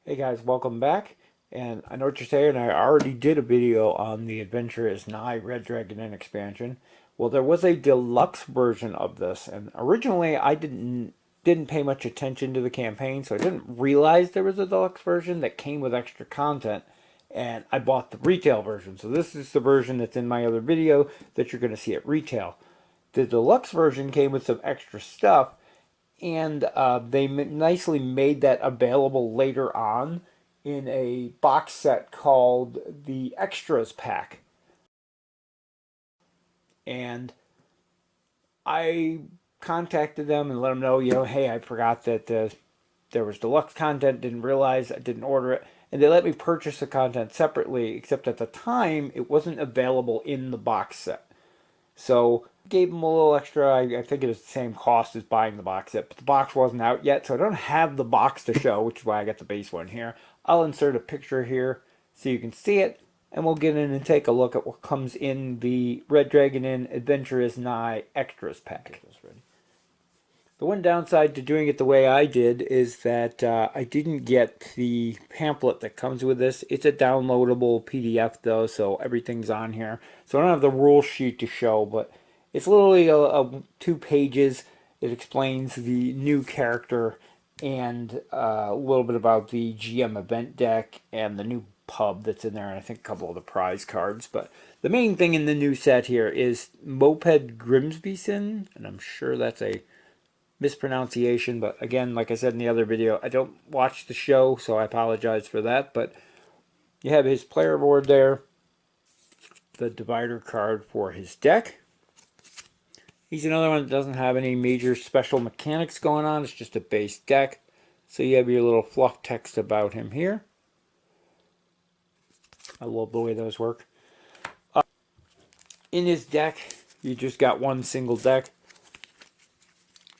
Hey guys, welcome back. And I know what you're saying. I already did a video on the Adventure is Nigh Red Dragon Inn expansion. Well, there was a deluxe version of this, and originally I didn't pay much attention to the campaign, so I didn't realize there was a deluxe version that came with extra content. And I bought the retail version. So this is the version that's in my other video that you're going to see at retail. The deluxe version came with some extra stuff, and they nicely made that available later on in a box set called the Extras Pack. And I contacted them and let them know, hey, I forgot that there was deluxe content, didn't realize, I didn't order it. And they let me purchase the content separately, except at the time it wasn't available in the box set. So gave them a little extra. I think it was the same cost as buying the box set, but the box wasn't out yet, so I don't have the box to show, which is why I got the base one here. I'll insert a picture here so you can see it, and we'll get in and take a look at what comes in the Red Dragon Inn Adventure is Nigh Extras pack. The one downside to doing it the way I did is that I didn't get the pamphlet that comes with this. It's a downloadable PDF though, so everything's on here. So I don't have the rule sheet to show, but it's literally 2 pages. It explains the new character and a little bit about the GM event deck and the new pub that's in there, and I think a couple of the prize cards. But the main thing in the new set here is Moped Grimsbyson, and I'm sure that's a mispronunciation, but again, like I said in the other video, I don't watch the show, so I apologize for that. But you have his player board there, the divider card for his deck. He's another one that doesn't have any major special mechanics going on. It's just a base deck. So you have your little fluff text about him here. I love the way those work. In his deck, you just got one single deck.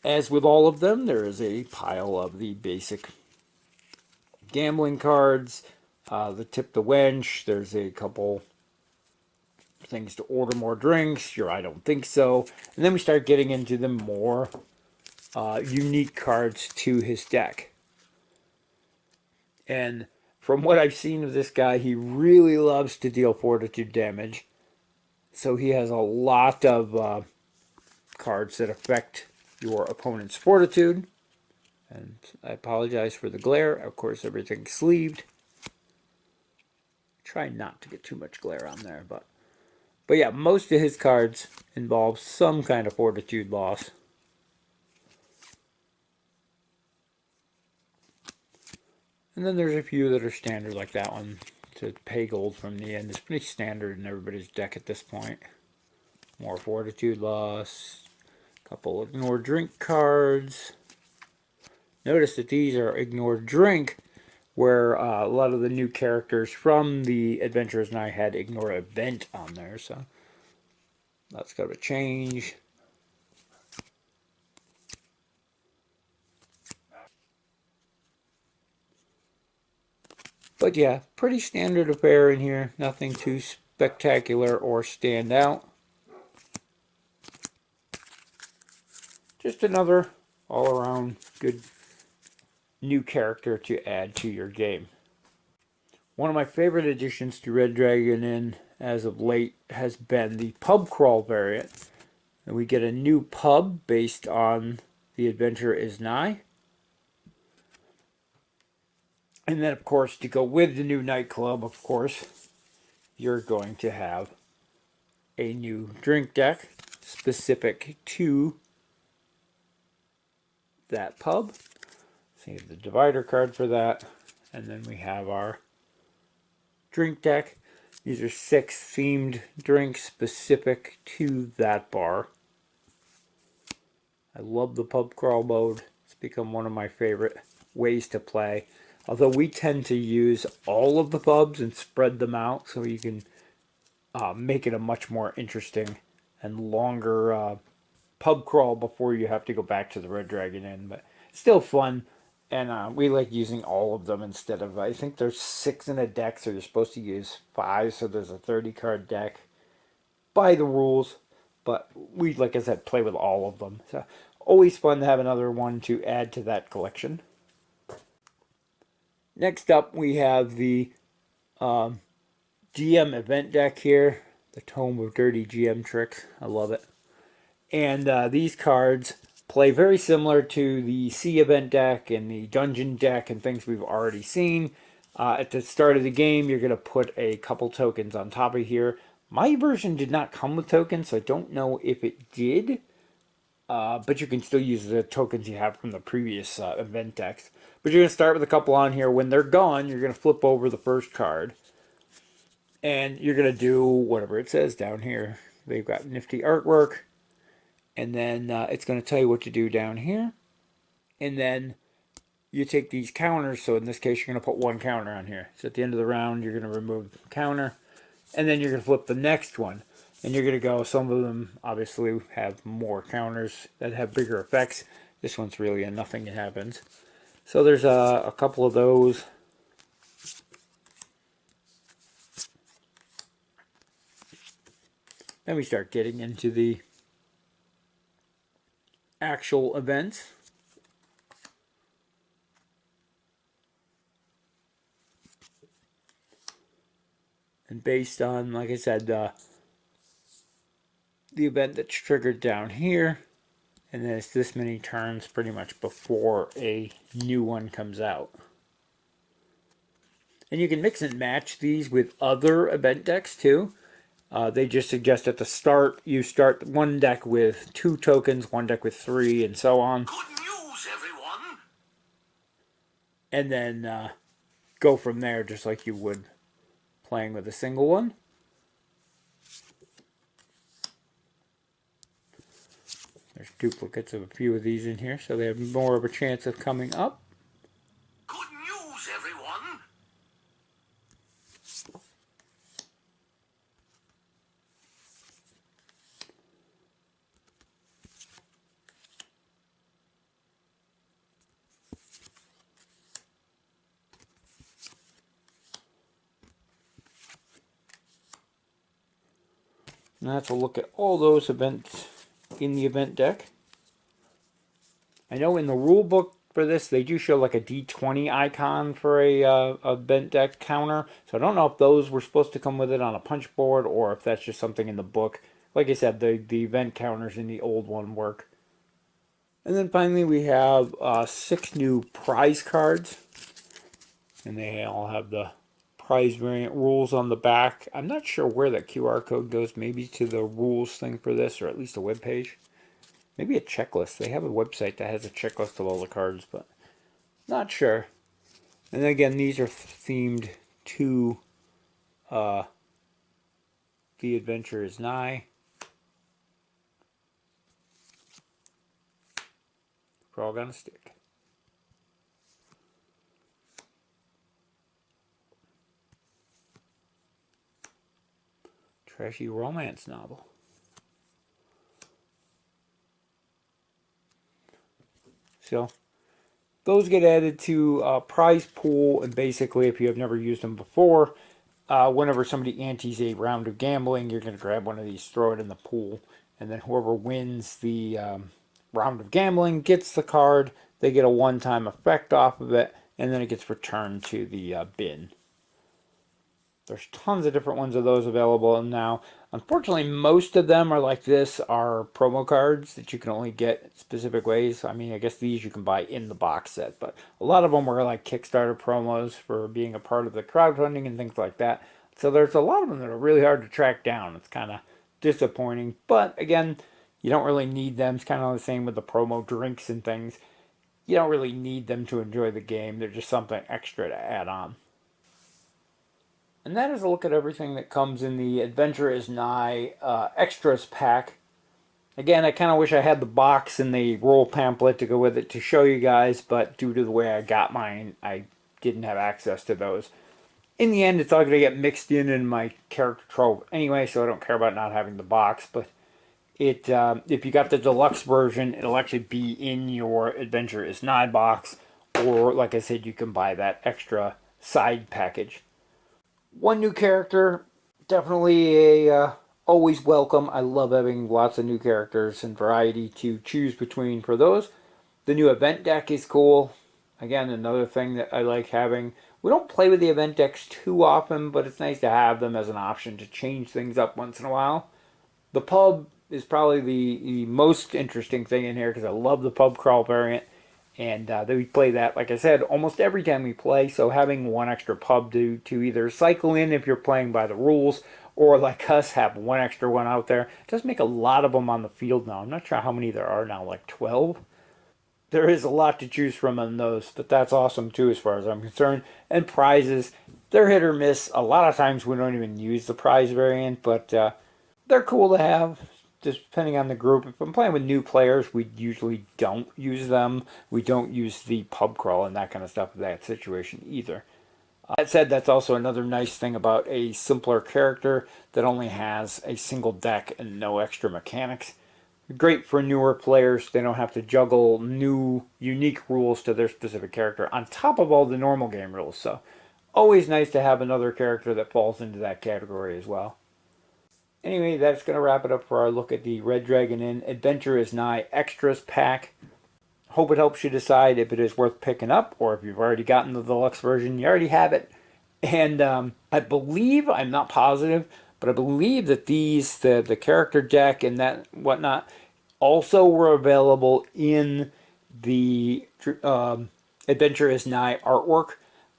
As with all of them, there is a pile of the basic gambling cards, the tip the wench. There's a couple things to order more drinks. I don't think so. And then we start getting into the more unique cards to his deck. And from what I've seen of this guy, he really loves to deal fortitude damage. So he has a lot of cards that affect your opponent's fortitude. And I apologize for the glare. Of course, everything's sleeved. Try not to get too much glare on there, but yeah, most of his cards involve some kind of fortitude loss. And then there's a few that are standard, like that one, to pay gold from the end. It's pretty standard in everybody's deck at this point. More fortitude loss. A couple ignore drink cards. Notice that these are ignore drink, where a lot of the new characters from the Adventurers and I had ignore event on there. So that's got to change. But yeah, pretty standard affair in here. Nothing too spectacular or stand out. Just another all-around good new character to add to your game. One of my favorite additions to Red Dragon Inn as of late has been the pub crawl variant. And we get a new pub based on The Adventure is Nigh. And then, of course, to go with the new nightclub, of course, you're going to have a new drink deck specific to that pub. So you have the divider card for that. And then we have our drink deck. These are 6 themed drinks specific to that bar. I love the pub crawl mode. It's become one of my favorite ways to play. Although we tend to use all of the pubs and spread them out so you can make it a much more interesting and longer pub crawl before you have to go back to the Red Dragon Inn. But still fun. And we like using all of them instead of, I think there's 6 in a deck, so you're supposed to use 5, so there's a 30 card deck by the rules. But we, like I said, play with all of them. So always fun to have another one to add to that collection. Next up, we have the GM event deck here, the Tome of Dirty GM Tricks. I love it. And these cards play very similar to the Sea event deck and the Dungeon deck and things we've already seen. At the start of the game, you're going to put a couple tokens on top of here. My version did not come with tokens, so I don't know if it did. But you can still use the tokens you have from the previous event decks. But you're going to start with a couple on here. When they're gone, you're going to flip over the first card. And you're going to do whatever it says down here. They've got nifty artwork. And then it's going to tell you what to do down here. And then you take these counters. So in this case, you're going to put one counter on here. So at the end of the round, you're going to remove the counter. And then you're going to flip the next one. And you're going to go, some of them obviously have more counters that have bigger effects. This one's really a nothing, it happens. So there's a couple of those. Then we start getting into the actual events. And based on, like I said, the event that's triggered down here, and then it's this many turns pretty much before a new one comes out. And you can mix and match these with other event decks too. They just suggest at the start, you start one deck with 2 tokens, one deck with 3, and so on. Good news, everyone! And then go from there just like you would playing with a single one. There's duplicates of a few of these in here, so they have more of a chance of coming up. Good news, everyone! And that's a look at all those events in the event deck. I know in the rule book for this, they do show like a D20 icon for a event deck counter. So I don't know if those were supposed to come with it on a punch board or if that's just something in the book. Like I said, the event counters in the old one work. And then finally we have 6 new prize cards. And they all have the prize variant rules on the back. I'm not sure where that QR code goes. Maybe to the rules thing for this, or at least a web page. Maybe a checklist. They have a website that has a checklist of all the cards, but not sure. And again, these are themed to The Adventure is Nigh. Frog on a Stick. Trashy romance novel. So those get added to a prize pool, and basically, if you have never used them before, whenever somebody antes a round of gambling, you're going to grab one of these, throw it in the pool, and then whoever wins the round of gambling gets the card. They get a one-time effect off of it, and then it gets returned to the bin. There's tons of different ones of those available now. Unfortunately, most of them are like this, are promo cards that you can only get specific ways. I mean, I guess these you can buy in the box set, but a lot of them were like Kickstarter promos for being a part of the crowdfunding and things like that. So there's a lot of them that are really hard to track down. It's kind of disappointing, but again, you don't really need them. It's kind of the same with the promo drinks and things. You don't really need them to enjoy the game. They're just something extra to add on. And that is a look at everything that comes in the Adventure is Nigh Extras pack. Again, I kind of wish I had the box and the roll pamphlet to go with it to show you guys, but due to the way I got mine, I didn't have access to those. In the end, it's all going to get mixed in my character trove anyway, so I don't care about not having the box. But it, if you got the deluxe version, it'll actually be in your Adventure is Nigh box, or like I said, you can buy that extra side package. One new character, definitely a always welcome. I love having lots of new characters and variety to choose between for those. The new event deck is cool. Again, another thing that I like having. We don't play with the event decks too often, but it's nice to have them as an option to change things up once in a while. The pub is probably the most interesting thing in here because I love the pub crawl variant. And we play that, like I said, almost every time we play. So having one extra pub to either cycle in if you're playing by the rules, or like us, have one extra one out there. It does make a lot of them on the field now. I'm not sure how many there are now, like 12. There is a lot to choose from on those, but that's awesome too, as far as I'm concerned. And prizes, they're hit or miss. A lot of times we don't even use the prize variant, but they're cool to have, just depending on the group. If I'm playing with new players, we usually don't use them. We don't use the pub crawl and that kind of stuff in that situation either. That said, that's also another nice thing about a simpler character that only has a single deck and no extra mechanics. Great for newer players. They don't have to juggle new, unique rules to their specific character on top of all the normal game rules. So, always nice to have another character that falls into that category as well. Anyway, that's going to wrap it up for our look at the Red Dragon Inn Adventure is Nigh Extras pack. Hope it helps you decide if it is worth picking up, or if you've already gotten the deluxe version, you already have it. And I believe, I'm not positive, but I believe that the character deck and that whatnot, also were available in the Adventure is Nigh artwork.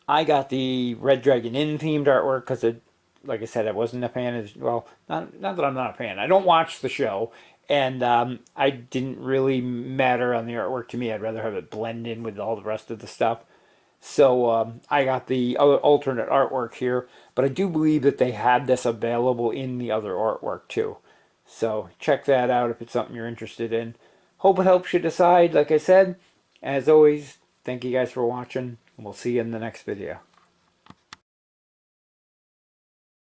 I got the Red Dragon Inn themed artwork because it, like I said, I wasn't a fan of, well, not that I'm not a fan. I don't watch the show, and I didn't really matter on the artwork to me. I'd rather have it blend in with all the rest of the stuff. So I got the other alternate artwork here, but I do believe that they had this available in the other artwork too. So check that out if it's something you're interested in. Hope it helps you decide. Like I said, as always, thank you guys for watching, and we'll see you in the next video.